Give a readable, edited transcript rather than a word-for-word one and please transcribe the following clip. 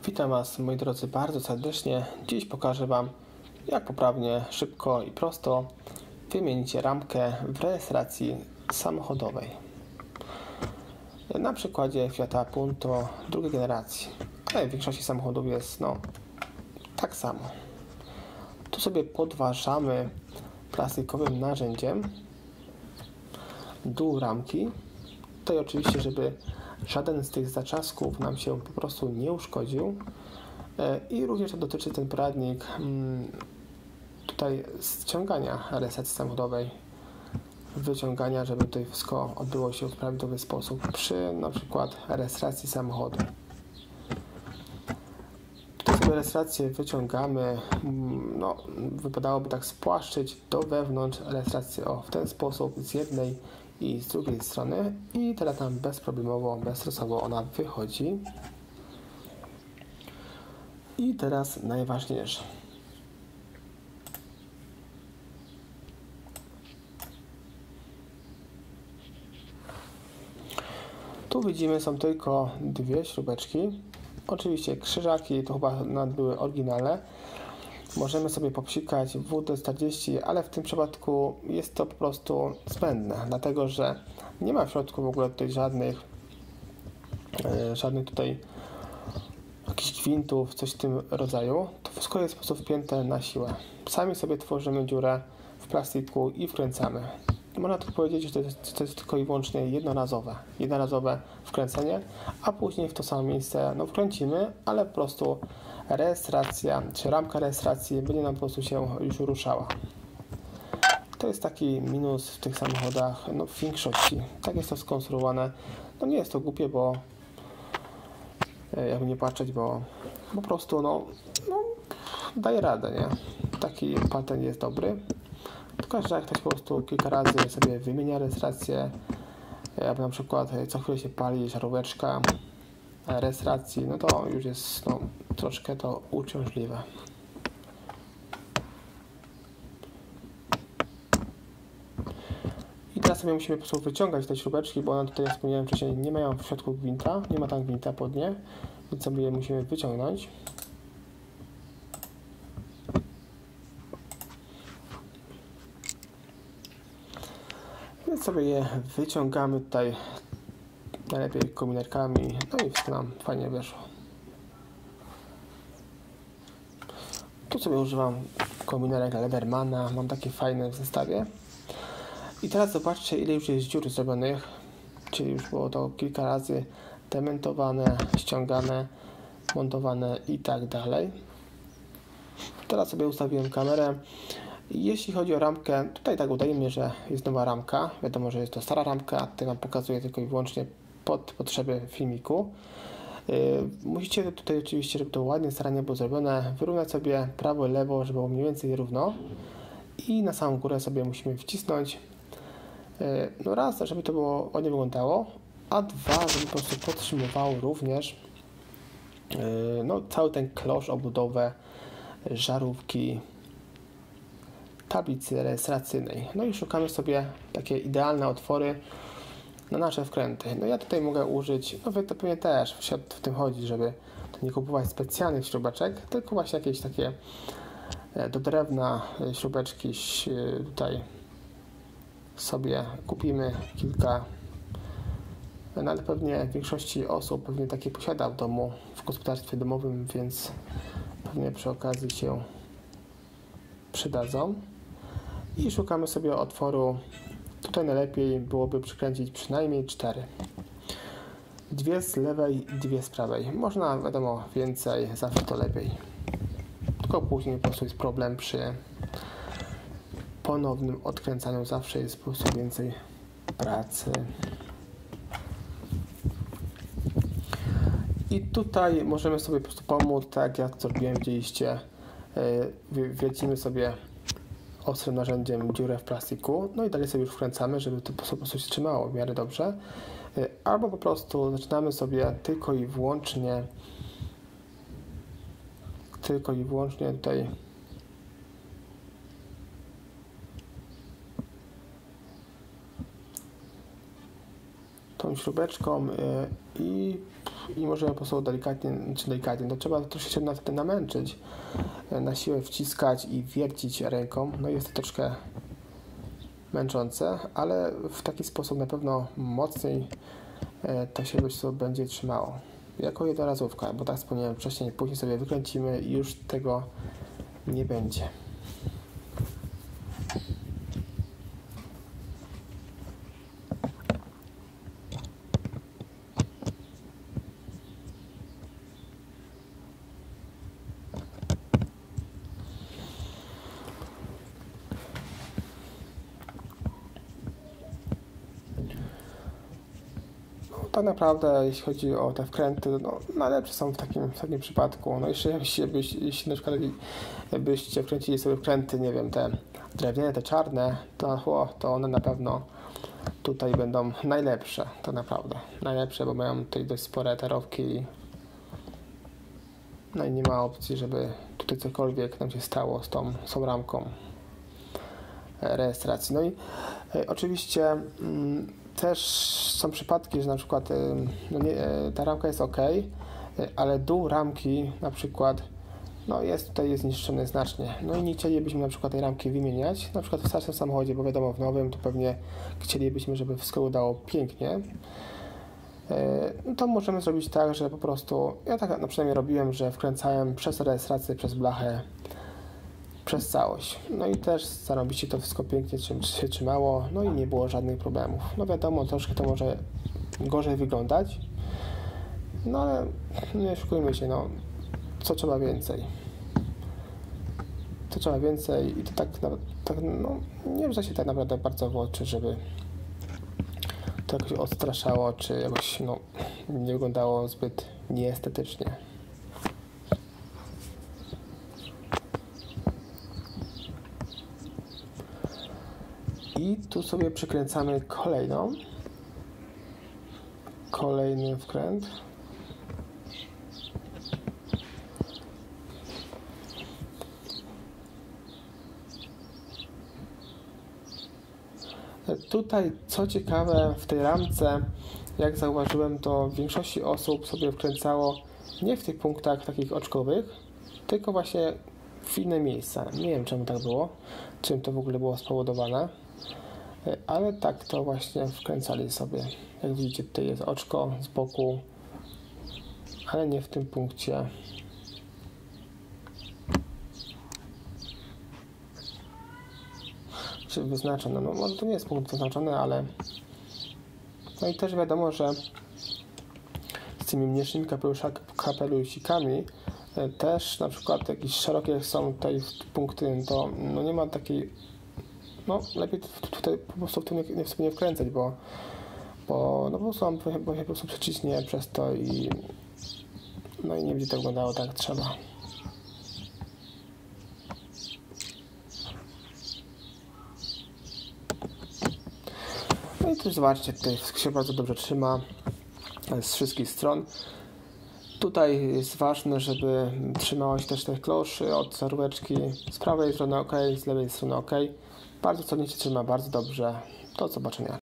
Witam Was, moi drodzy, bardzo serdecznie. Dziś pokażę Wam, jak poprawnie, szybko i prosto wymienić ramkę w rejestracji samochodowej. Na przykładzie Fiata Punto drugiej generacji, ale w większości samochodów jest tak samo. Tu sobie podważamy plastikowym narzędziem dół ramki. Tutaj oczywiście, żeby żaden z tych zaczasków nam się po prostu nie uszkodził. I również to dotyczy ten poradnik tutaj ściągania rejestracji samochodowej, wyciągania, żeby tutaj wszystko odbyło się w prawidłowy sposób przy na przykład rejestracji samochodu. Tutaj sobie rejestrację wyciągamy, wypadałoby tak spłaszczyć do wewnątrz rejestrację w ten sposób z jednej i z drugiej strony i teraz nam bezproblemowo, bezstresowo ona wychodzi. I teraz najważniejsze. Tu widzimy, są tylko dwie śrubeczki. Oczywiście krzyżaki to chyba nawet były oryginalne. Możemy sobie popsikać WD-40, ale w tym przypadku jest to po prostu zbędne, dlatego że nie ma w środku w ogóle tutaj żadnych tutaj jakichś gwintów, coś w tym rodzaju. To wszystko jest po prostu wpięte na siłę. Sami sobie tworzymy dziurę w plastiku i wkręcamy. Można tak powiedzieć, że to jest tylko i wyłącznie jednorazowe wkręcenie, a później w to samo miejsce wkręcimy, ale po prostu rejestracja, czy ramka rejestracji będzie nam po prostu się już ruszała. To jest taki minus w tych samochodach, w większości. Tak jest to skonstruowane. Nie jest to głupie, bo jakby nie patrzeć, bo po prostu daje radę, nie? Taki patent jest dobry. Tylko, że jak ktoś po prostu kilka razy sobie wymienia rejestrację, jakby na przykład co chwilę się pali żaróweczka rejestracji, to już jest troszkę to uciążliwe. I teraz sobie musimy po prostu wyciągać te śrubeczki, bo one tutaj, jak wspomniałem wcześniej, nie mają w środku gwinta, nie ma tam gwinta pod nie, więc sobie je musimy wyciągnąć. Więc sobie je wyciągamy tutaj najlepiej kominerkami, i wszystko nam fajnie wyszło. Tu sobie używam kominerek Ledermana, mam takie fajne w zestawie. I teraz zobaczcie, ile już jest dziur zrobionych, czyli już było to kilka razy dementowane, ściągane, montowane i tak dalej. Teraz sobie ustawiłem kamerę. Jeśli chodzi o ramkę, tutaj tak udajemy, że jest nowa ramka. Wiadomo, że jest to stara ramka, tutaj Wam pokazuję tylko i wyłącznie pod potrzeby filmiku. Musicie tutaj oczywiście, żeby to ładnie, starannie było zrobione, wyrównać sobie prawo i lewo, żeby było mniej więcej równo. I na samą górę sobie musimy wcisnąć. Raz, żeby to było ładnie wyglądało, a dwa, żeby po prostu podtrzymywało również cały ten klosz, obudowę, żarówki, tablicy rejestracyjnej. I szukamy sobie takie idealne otwory na nasze wkręty. Ja tutaj mogę użyć, wy to pewnie też w tym chodzi, żeby nie kupować specjalnych śrubeczek, tylko właśnie jakieś takie do drewna śrubeczki tutaj sobie kupimy kilka, ale pewnie większości osób pewnie takie posiada w domu, w gospodarstwie domowym, więc pewnie przy okazji się przydadzą. I szukamy sobie otworu. Tutaj najlepiej byłoby przykręcić przynajmniej 4. 2 z lewej, 2 z prawej. Można, wiadomo, więcej, zawsze to lepiej. Tylko później po prostu jest problem przy ponownym odkręcaniu. Zawsze jest po prostu więcej pracy. I tutaj możemy sobie po prostu pomóc, tak jak zrobiłem, widzieliście. Wlecimy sobie ostrym narzędziem dziurę w plastiku, i dalej sobie już wkręcamy, żeby to po prostu się trzymało w miarę dobrze. Albo po prostu zaczynamy sobie tylko i wyłącznie tutaj tą śrubeczką i możemy po prostu delikatnie, to trzeba troszeczkę na wtedy namęczyć, na siłę wciskać i wiercić ręką. No jest to troszkę męczące, ale w taki sposób na pewno mocniej to się będzie trzymało. Jako jednorazówka, bo tak wspomniałem wcześniej, później sobie wykręcimy i już tego nie będzie. Tak naprawdę, jeśli chodzi o te wkręty, no, najlepsze są w takim przypadku. No jeszcze jeśli na przykład byście wkręcili sobie wkręty, nie wiem, te drewniane, te czarne, to one na pewno tutaj będą najlepsze, tak naprawdę. Najlepsze, bo mają tutaj dość spore tarowki. No i nie ma opcji, żeby tutaj cokolwiek nam się stało z tą ramką rejestracji. No i oczywiście też są przypadki, że na przykład ta ramka jest ok, ale dół ramki na przykład jest zniszczony znacznie. No i nie chcielibyśmy na przykład tej ramki wymieniać, na przykład w starszym samochodzie, bo wiadomo, w nowym to pewnie chcielibyśmy, żeby wszystko udało pięknie. To możemy zrobić tak, że po prostu, ja tak przynajmniej robiłem, że wkręcałem przez rejestrację, przez blachę, przez całość. No i też zarobiście to wszystko pięknie się trzymało, no i nie było żadnych problemów. No wiadomo, troszkę to może gorzej wyglądać, no ale nie oszukujmy się, co trzeba więcej. Co trzeba więcej i to nie wrzuca się tak naprawdę bardzo w oczy, żeby to jakoś odstraszało, czy jakoś nie wyglądało zbyt nieestetycznie. I tu sobie przykręcamy kolejny wkręt. Tutaj, co ciekawe, w tej ramce, jak zauważyłem, to w większości osób sobie wkręcało nie w tych punktach takich oczkowych, tylko właśnie w inne miejsca. Nie wiem, czemu tak było, czym to w ogóle było spowodowane, ale tak to właśnie wkręcali sobie. Jak widzicie, tutaj jest oczko z boku, ale nie w tym punkcie. Czy wyznaczone? No może to nie jest punkt wyznaczony, ale no i też wiadomo, że z tymi mniejszymi kapelusikami też na przykład jakieś szerokie są tutaj punkty, to nie ma takiej, lepiej tutaj po prostu w tym nie wkręcać, bo po prostu przeciśnie przez to i nie będzie to wyglądało tak jak trzeba. No i tu zobaczcie, tutaj się bardzo dobrze trzyma z wszystkich stron. Tutaj jest ważne, żeby trzymało się też te kloszy od zaróweczki. Z prawej strony ok, z lewej strony ok. Bardzo solidnie się trzyma, bardzo dobrze. Do zobaczenia.